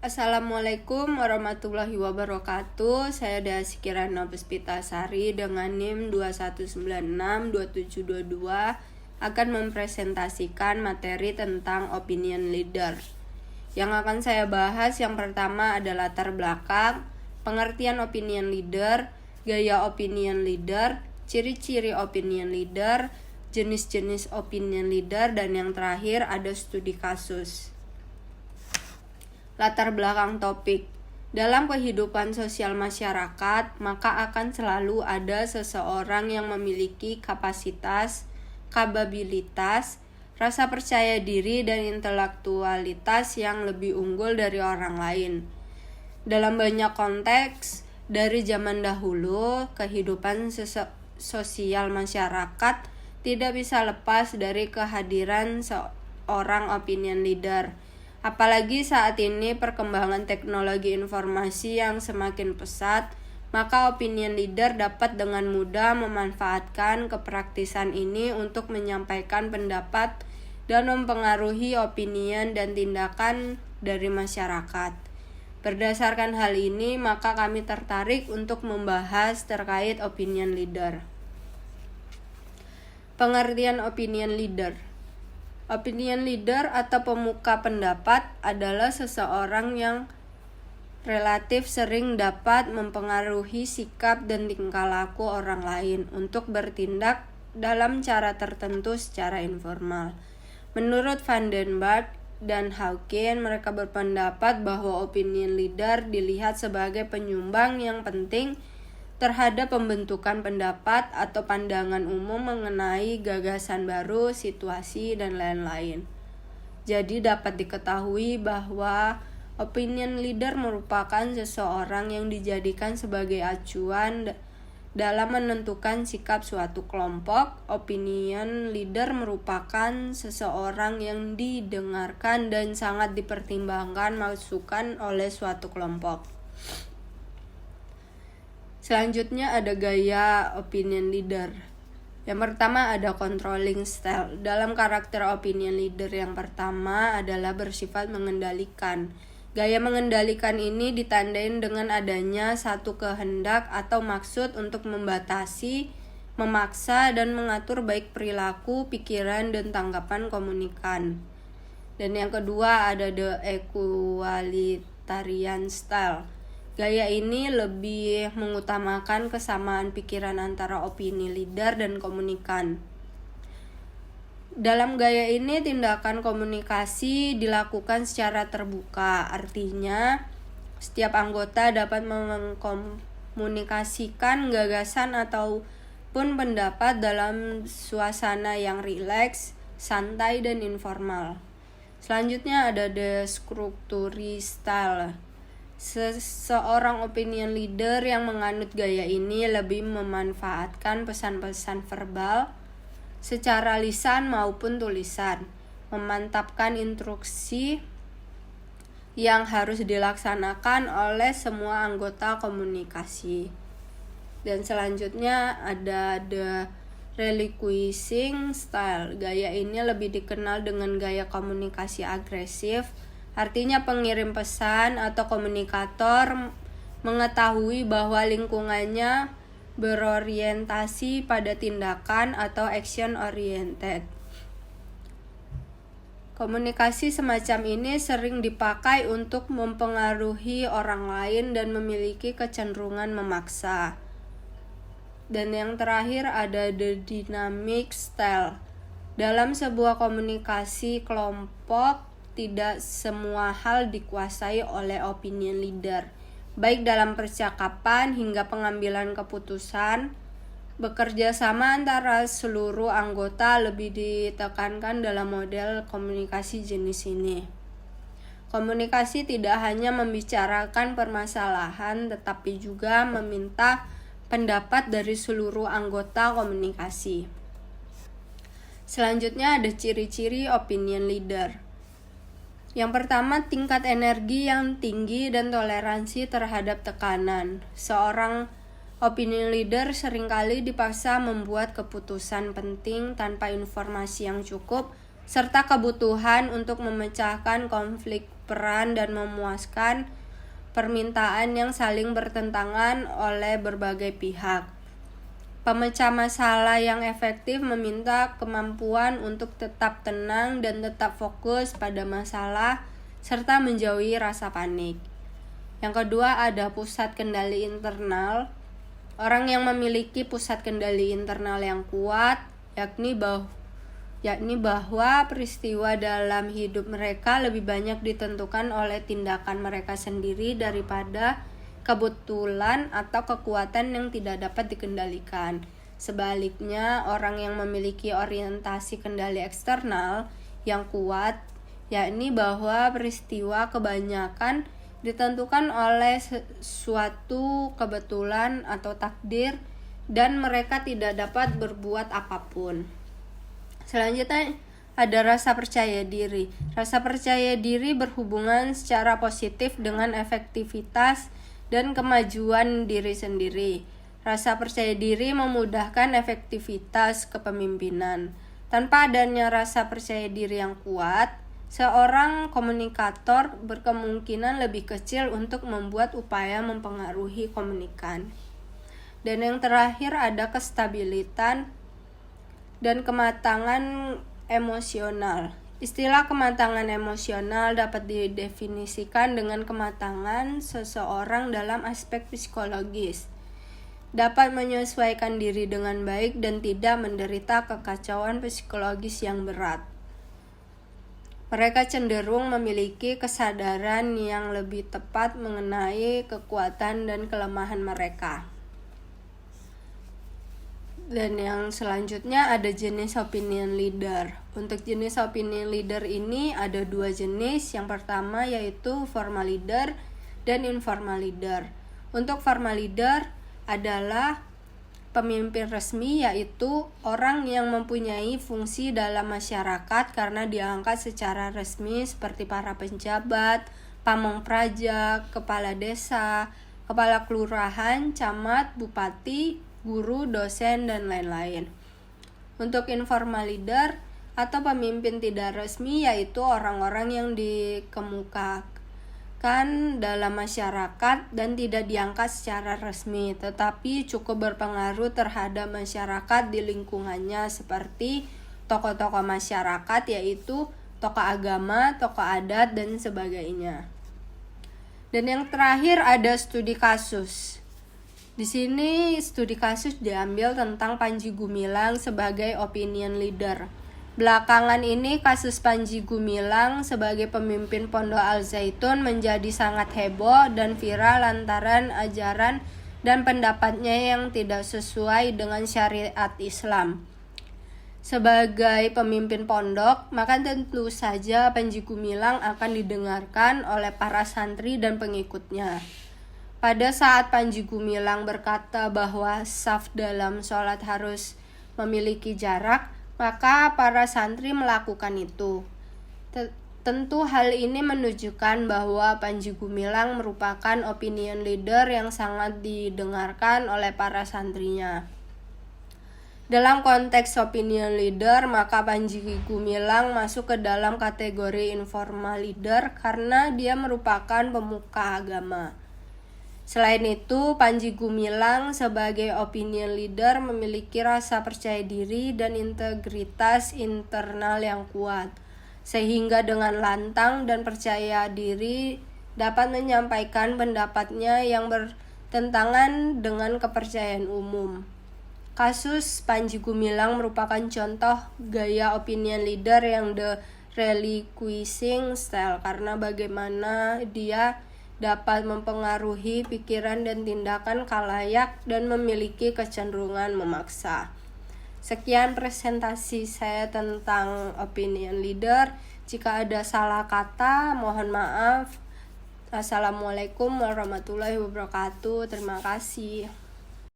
Assalamualaikum warahmatullahi wabarakatuh. Saya Dasi Kirana Puspitasari dengan NIM 21962722 akan mempresentasikan materi tentang opinion leader. Yang akan saya bahas yang pertama adalah latar belakang, pengertian opinion leader, gaya opinion leader, ciri-ciri opinion leader, jenis-jenis opinion leader, dan yang terakhir ada studi kasus. Latar belakang topik. Dalam kehidupan sosial masyarakat, maka akan selalu ada seseorang yang memiliki kapasitas, kapabilitas, rasa percaya diri, dan intelektualitas yang lebih unggul dari orang lain. Dalam banyak konteks, dari zaman dahulu, kehidupan sosial masyarakat tidak bisa lepas dari kehadiran seorang opinion leader. Apalagi saat ini perkembangan teknologi informasi yang semakin pesat, maka opinion leader dapat dengan mudah memanfaatkan kepraktisan ini untuk menyampaikan pendapat dan mempengaruhi opinion dan tindakan dari masyarakat. Berdasarkan hal ini, maka kami tertarik untuk membahas terkait opinion leader. Pengertian opinion leader. Opinion leader atau pemuka pendapat adalah seseorang yang relatif sering dapat mempengaruhi sikap dan tingkah laku orang lain untuk bertindak dalam cara tertentu secara informal. Menurut Van den Berg dan Hawkins, mereka berpendapat bahwa opinion leader dilihat sebagai penyumbang yang penting terhadap pembentukan pendapat atau pandangan umum mengenai gagasan baru, situasi, dan lain-lain. Jadi dapat diketahui bahwa opinion leader merupakan seseorang yang dijadikan sebagai acuan dalam menentukan sikap suatu kelompok. Opinion leader merupakan seseorang yang didengarkan dan sangat dipertimbangkan masukan oleh suatu kelompok. Selanjutnya ada gaya opinion leader. Yang pertama ada controlling style. Dalam karakter opinion leader yang pertama adalah bersifat mengendalikan. Gaya mengendalikan ini ditandai dengan adanya satu kehendak atau maksud untuk membatasi, memaksa, dan mengatur baik perilaku, pikiran, dan tanggapan komunikan. Dan yang kedua ada the equalitarian style. Gaya ini lebih mengutamakan kesamaan pikiran antara opini leader dan komunikan. Dalam gaya ini, tindakan komunikasi dilakukan secara terbuka. Artinya, setiap anggota dapat mengkomunikasikan gagasan ataupun pendapat dalam suasana yang rileks, santai, dan informal. Selanjutnya ada the structurist style. Seseorang opinion leader yang menganut gaya ini lebih memanfaatkan pesan-pesan verbal secara lisan maupun tulisan, memantapkan instruksi yang harus dilaksanakan oleh semua anggota komunikasi. Dan selanjutnya ada the relinquishing style. Gaya ini lebih dikenal dengan gaya komunikasi agresif. Artinya pengirim pesan atau komunikator mengetahui bahwa lingkungannya berorientasi pada tindakan atau action oriented. Komunikasi semacam ini sering dipakai untuk mempengaruhi orang lain dan memiliki kecenderungan memaksa. Dan yang terakhir ada the dynamic style. Dalam sebuah komunikasi kelompok, tidak semua hal dikuasai oleh opinion leader, baik dalam percakapan hingga pengambilan keputusan. Bekerja sama antara seluruh anggota lebih ditekankan dalam model komunikasi jenis ini. Komunikasi tidak hanya membicarakan permasalahan, tetapi juga meminta pendapat dari seluruh anggota komunikasi. Selanjutnya ada ciri-ciri opinion leader. Yang pertama, tingkat energi yang tinggi dan toleransi terhadap tekanan. Seorang opinion leader seringkali dipaksa membuat keputusan penting tanpa informasi yang cukup, serta kebutuhan untuk memecahkan konflik berperan dan memuaskan permintaan yang saling bertentangan oleh berbagai pihak. Pemecah masalah yang efektif meminta kemampuan untuk tetap tenang dan tetap fokus pada masalah serta menjauhi rasa panik. Yang kedua ada pusat kendali internal. Orang yang memiliki pusat kendali internal yang kuat, yakni bahwa peristiwa dalam hidup mereka lebih banyak ditentukan oleh tindakan mereka sendiri daripada kebetulan atau kekuatan yang tidak dapat dikendalikan. Sebaliknya, orang yang memiliki orientasi kendali eksternal yang kuat, yakni bahwa peristiwa kebanyakan ditentukan oleh suatu kebetulan atau takdir dan mereka tidak dapat berbuat apapun. Selanjutnya ada rasa percaya diri. Rasa percaya diri berhubungan secara positif dengan efektivitas dan kemajuan diri sendiri. Rasa percaya diri memudahkan efektivitas kepemimpinan. Tanpa adanya rasa percaya diri yang kuat, seorang komunikator berkemungkinan lebih kecil untuk membuat upaya mempengaruhi komunikan. Dan yang terakhir ada kestabilitas dan kematangan emosional. Istilah kematangan emosional dapat didefinisikan dengan kematangan seseorang dalam aspek psikologis. Dapat menyesuaikan diri dengan baik dan tidak menderita kekacauan psikologis yang berat. Mereka cenderung memiliki kesadaran yang lebih tepat mengenai kekuatan dan kelemahan mereka. Dan yang selanjutnya ada jenis opinion leader. Untuk jenis opinion leader ini ada dua jenis. Yang pertama yaitu formal leader dan informal leader. Untuk formal leader adalah pemimpin resmi, yaitu orang yang mempunyai fungsi dalam masyarakat karena diangkat secara resmi seperti para penjabat, pamong praja, kepala desa, kepala kelurahan, camat, bupati, guru, dosen, dan lain-lain. Untuk informal leader atau pemimpin tidak resmi yaitu orang-orang yang dikemukakan dalam masyarakat dan tidak diangkat secara resmi, tetapi cukup berpengaruh terhadap masyarakat di lingkungannya seperti tokoh-tokoh masyarakat yaitu tokoh agama, tokoh adat, dan sebagainya. Dan yang terakhir ada studi kasus. Di sini studi kasus diambil tentang Panji Gumilang sebagai opinion leader. Belakangan ini kasus Panji Gumilang sebagai pemimpin Pondok Al Zaitun menjadi sangat heboh dan viral lantaran ajaran dan pendapatnya yang tidak sesuai dengan syariat Islam. Sebagai pemimpin pondok, maka tentu saja Panji Gumilang akan didengarkan oleh para santri dan pengikutnya. Pada saat Panji Gumilang berkata bahwa saf dalam sholat harus memiliki jarak, maka para santri melakukan itu. Tentu hal ini menunjukkan bahwa Panji Gumilang merupakan opinion leader yang sangat didengarkan oleh para santrinya. Dalam konteks opinion leader, maka Panji Gumilang masuk ke dalam kategori informal leader karena dia merupakan pemuka agama. Selain itu, Panji Gumilang sebagai opinion leader memiliki rasa percaya diri dan integritas internal yang kuat, sehingga dengan lantang dan percaya diri dapat menyampaikan pendapatnya yang bertentangan dengan kepercayaan umum. Kasus Panji Gumilang merupakan contoh gaya opinion leader yang the relinquishing style karena bagaimana dia dapat mempengaruhi pikiran dan tindakan khalayak dan memiliki kecenderungan memaksa. Sekian presentasi saya tentang opinion leader. Jika ada salah kata, mohon maaf. Assalamualaikum warahmatullahi wabarakatuh. Terima kasih.